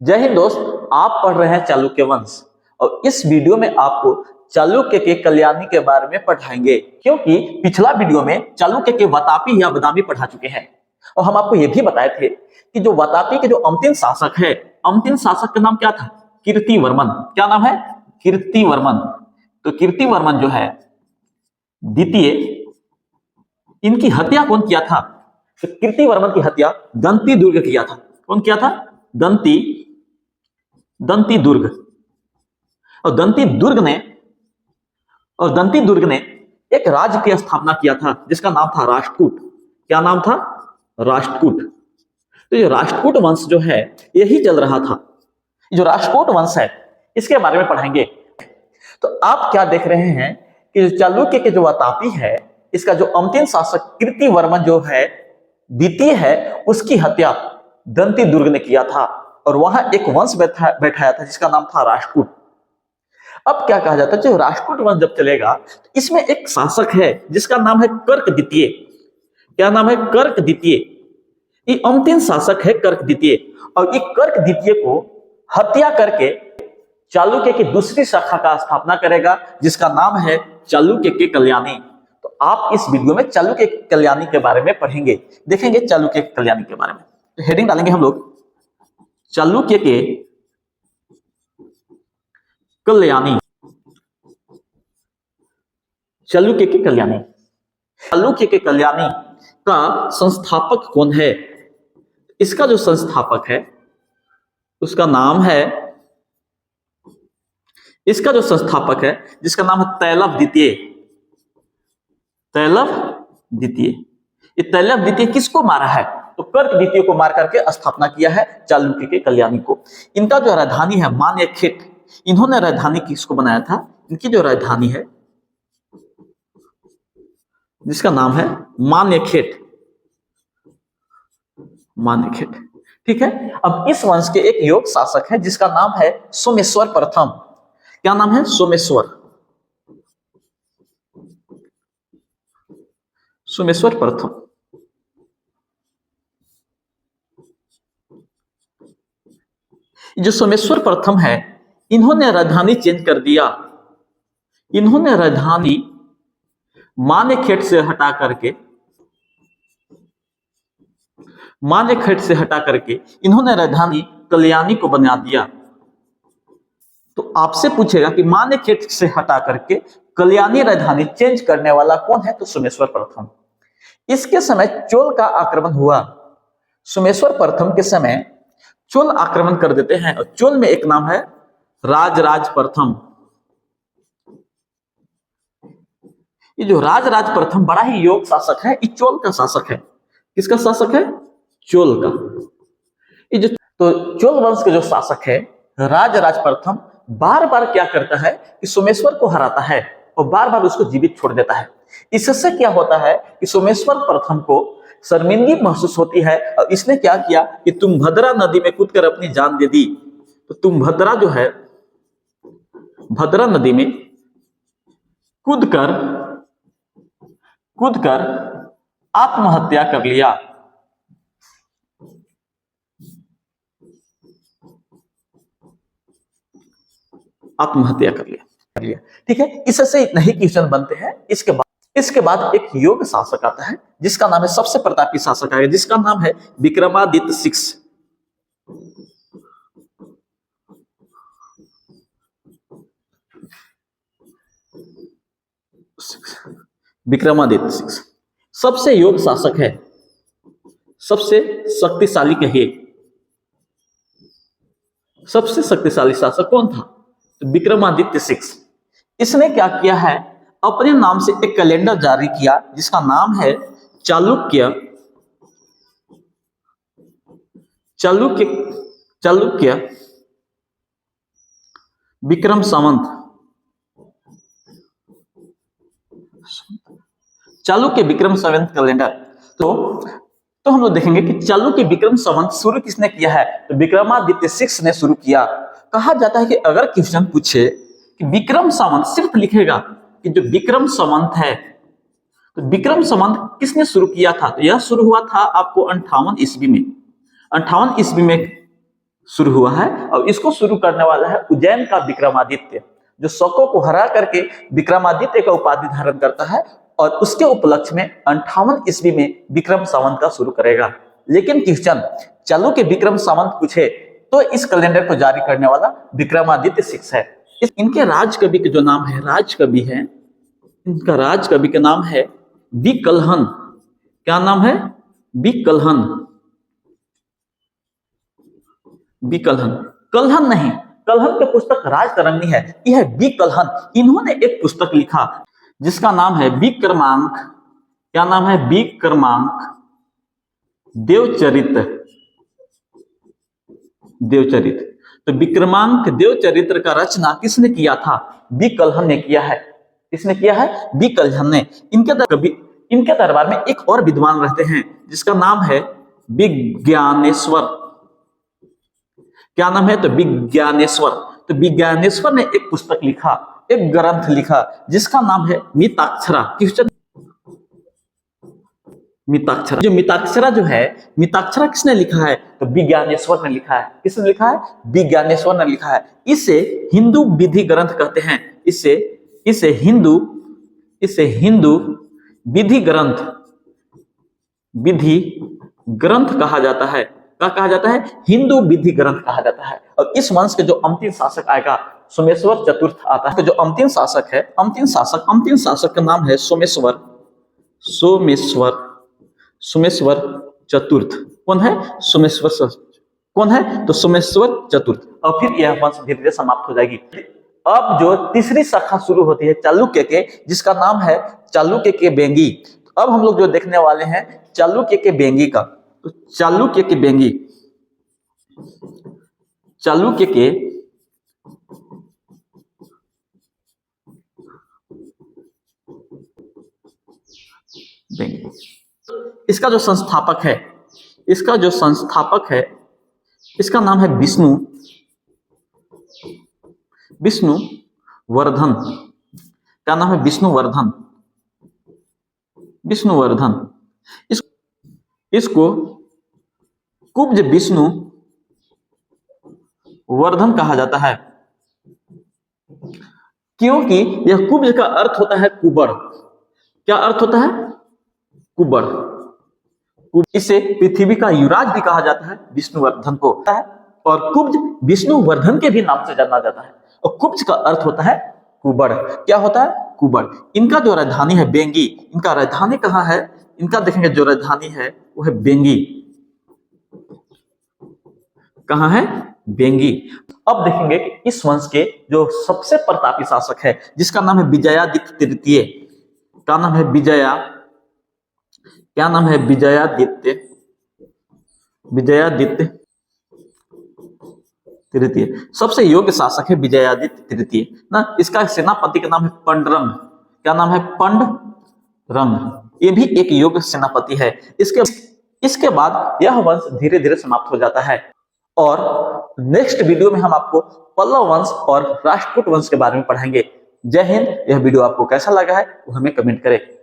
जय हिंद दोस्त, आप पढ़ रहे हैं चालुक्य वंश और इस वीडियो में आपको चालुक्य के कल्याणी के बारे में पढ़ाएंगे। क्योंकि पिछला वीडियो में चालुक्य के वातापी या बदामी पढ़ा चुके हैं और हम आपको यह भी बताए थे कि जो वातापी के जो अंतिम शासक है, अंतिम शासक का नाम क्या था? कीर्तिवर्मन। क्या नाम है? कीर्तिवर्मन। तो कीर्तिवर्मन जो है द्वितीय, इनकी हत्या कौन किया था? तो कीर्तिवर्मन की हत्या दंती दुर्ग किया था। कौन किया था? दंती दुर्ग। और दंती दुर्ग ने एक राज्य की स्थापना किया था जिसका नाम था राष्ट्रकूट। क्या नाम था? राष्ट्रकूट। तो ये राष्ट्रकूट वंश जो है यही चल रहा था। जो राष्ट्रकूट वंश है इसके बारे में पढ़ेंगे। तो आप क्या देख रहे हैं कि चालुक्य के जो वातापी है, इसका जो अंतिम शासक कीर्तिवर्मन जो है द्वितीय है, उसकी हत्या दंती दुर्ग ने किया था और वहां एक वंश बैठाया था जिसका नाम था राष्ट्रकूट। अब क्या कहा जाता है, जो राष्ट्रकूट वंश जब चलेगा तो इसमें एक शासक है जिसका नाम है कर्क द्वितीय। क्या नाम है? कर्क द्वितीय। ये अंतिम शासक है कर्क द्वितीय और ये कर्क द्वितीय को हत्या करके चालुक्य की दूसरी शाखा का स्थापना करेगा जिसका नाम है चालुक्य के कल्याणी। तो आप इस वीडियो में चालुक्य के कल्याणी के बारे में पढ़ेंगे, देखेंगे चालुक्य के कल्याणी के बारे में। तो हेडिंग डालेंगे हम लोग चालुक्य के कल्याणी। चालुक्य के कल्याणी। चालुक्य के कल्याणी का संस्थापक कौन है? इसका जो संस्थापक है उसका नाम है, इसका जो संस्थापक है जिसका नाम है तैलव द्वितीय। तैलव द्वितीय। ये तैलव द्वितीय किसको मारा है? तो कर्क द्वितीय को मार करके स्थापना किया है चालुक्य के कल्याणी को। इनका जो राजधानी है मान्यखेट, इन्होंने राजधानी किसको बनाया था? इनकी जो राजधानी है जिसका नाम है मान्यखेट। मान्यखेट, ठीक है। अब इस वंश के एक योग शासक है जिसका नाम है सोमेश्वर प्रथम। क्या नाम है? सोमेश्वर। सोमेश्वर प्रथम। जो सोमेश्वर प्रथम है, इन्होंने राजधानी चेंज कर दिया। इन्होंने राजधानी मान्यखेट से हटा करके इन्होंने राजधानी कल्याणी को बना दिया। तो आपसे पूछेगा कि मान्यखेट से हटा करके कल्याणी राजधानी चेंज करने वाला कौन है? तो सोमेश्वर प्रथम। इसके समय चोल का आक्रमण हुआ। सोमेश्वर प्रथम के समय चोल आक्रमण कर देते हैं और चोल में एक नाम है राजराज प्रथम। ये जो राजराज प्रथम बड़ा ही योग शासक है, ये चोल का शासक है। किसका शासक है? चोल का। ये जो तो चोल वंश के जो शासक है राजराज प्रथम बार बार क्या करता है कि सोमेश्वर को हराता है और बार बार उसको जीवित छोड़ देता है। इससे क्या होता है कि सोमेश्वर प्रथम को शर्मिंदगी महसूस होती है और इसने क्या किया कि तुंगभद्रा नदी में कूदकर अपनी जान दे दी। तो तुंगभद्रा जो है, भद्रा नदी में कूदकर आत्महत्या कर लिया। आत्महत्या कर लिया, ठीक है। इससे इतना ही क्वेश्चन बनते हैं। इसके बाद एक योग शासक आता है जिसका नाम है, सबसे प्रतापी शासक आएगा जिसका नाम है विक्रमादित्य सिक्स। विक्रमादित्य सिक्स सबसे योग शासक है, सबसे शक्तिशाली कहिए। सबसे शक्तिशाली शासक कौन था? तो विक्रमादित्य सिक्स। इसने क्या किया है? अपने नाम से एक कैलेंडर जारी किया जिसका नाम है चालुक्य विक्रम संवत। चालुक्य विक्रम संवत कैलेंडर। तो हम लोग देखेंगे कि चालुक्य विक्रम संवत शुरू किसने किया है? तो विक्रमादित्य सिक्स ने शुरू किया। कहा जाता है कि अगर क्वेश्चन पूछे कि विक्रम संवत, सिर्फ लिखेगा कि जो विक्रम संवत है, तो विक्रम संवत किसने शुरू किया था? तो यह शुरू हुआ था आपको 58 ईस्वी में। 58 ईस्वी में शुरू हुआ है और इसको शुरू करने वाला है उज्जैन का विक्रमादित्य, जो शकों को हरा करके विक्रमादित्य का उपाधि धारण करता है और उसके उपलक्ष्य में 58 ईस्वी में विक्रम संवत का शुरू करेगा। लेकिन क्वेश्चन चालुक्य विक्रम संवत पूछे तो इस कैलेंडर को जारी करने वाला विक्रमादित्य 6 है। इनके राजकवि के जो नाम है, राजकवि है, इनका राजकवि का नाम है विकलहन। क्या नाम है? विकलहन। विकलहन, कलहन नहीं, कलहन की पुस्तक राजतरंगिणी है, यह विकलहन। इन्होंने एक पुस्तक लिखा जिसका नाम है विक्रमांक। क्या नाम है? विक्रमांक देवचरित्र। देवचरित्र, तो विक्रमांक देवचरित्र का रचना किसने किया था? विकलहन ने किया है। किसने किया है? विकलहन ने। इनके दरबार में एक और विद्वान रहते हैं जिसका नाम है विज्ञानेश्वर। क्या नाम है? तो विज्ञानेश्वर। तो विज्ञानेश्वर ने एक पुस्तक लिखा, एक ग्रंथ लिखा जिसका नाम है मिताक्षरा। मिताक्षरा। जो मिताक्षरा जो है, मिताक्षरा किसने लिखा है? तो विज्ञानेश्वर ने लिखा है। किसने लिखा है? विज्ञानेश्वर ने लिखा है। इसे हिंदू विधि ग्रंथ कहते हैं। इसे हिंदू विधि ग्रंथ कहा जाता है। क्या कहा जाता है? हिंदू विधि ग्रंथ कहा जाता है। और इस वंश के जो अंतिम शासक आएगा, सोमेश्वर चतुर्थ आता है। तो जो अंतिम शासक का नाम है सोमेश्वर चतुर्थ। कौन है? कौन है? तो सोमेश्वर चतुर्थ। और फिर यह वंश धीरे धीरे समाप्त हो जाएगी। अब जो तीसरी शाखा शुरू होती है चालुक्य के, जिसका नाम है चालुक्य के बेंगी। अब हम लोग जो देखने वाले हैं चालुक्य के बेंगी का। तो चालुक्य के बेंगी इसका जो संस्थापक है इसका नाम है विष्णुवर्धन। क्या नाम है? विष्णुवर्धन। इसको कुब्ज विष्णुवर्धन कहा जाता है, क्योंकि यह कुब्ज का अर्थ होता है कुबर। क्या अर्थ होता है? कुबर। इसे पृथ्वी का युवराज भी कहा जाता है विष्णुवर्धन को। और कुब्ज विष्णुवर्धन के भी नाम से जाना जाता है। और कुब्ज का अर्थ होता है कुबर। क्या होता है? कुबर। इनका जो राजधानी है बेंगी। इनका राजधानी कहाँ है? इनका देखेंगे जो राजधानी है वो है बेंगी। कहाँ है? बेंगी। अब देखेंगे कि इस वंश के जो सबसे प्रतापी शासक है जिसका नाम है विजयादित्य तृतीय। क्या नाम है? विजयादित्य तृतीय। सबसे योग्य शासक है विजयादित्य तृतीय ना। इसका सेनापति का नाम है पंडरंग। क्या नाम है? पंडरंग। ये भी एक योग्य सेनापति है। इसके बाद यह वंश धीरे धीरे समाप्त हो जाता है। और नेक्स्ट वीडियो में हम आपको पल्लव वंश और राष्ट्रकूट वंश के बारे में पढ़ाएंगे। जय हिंद। यह वीडियो आपको कैसा लगा है वो हमें कमेंट करें।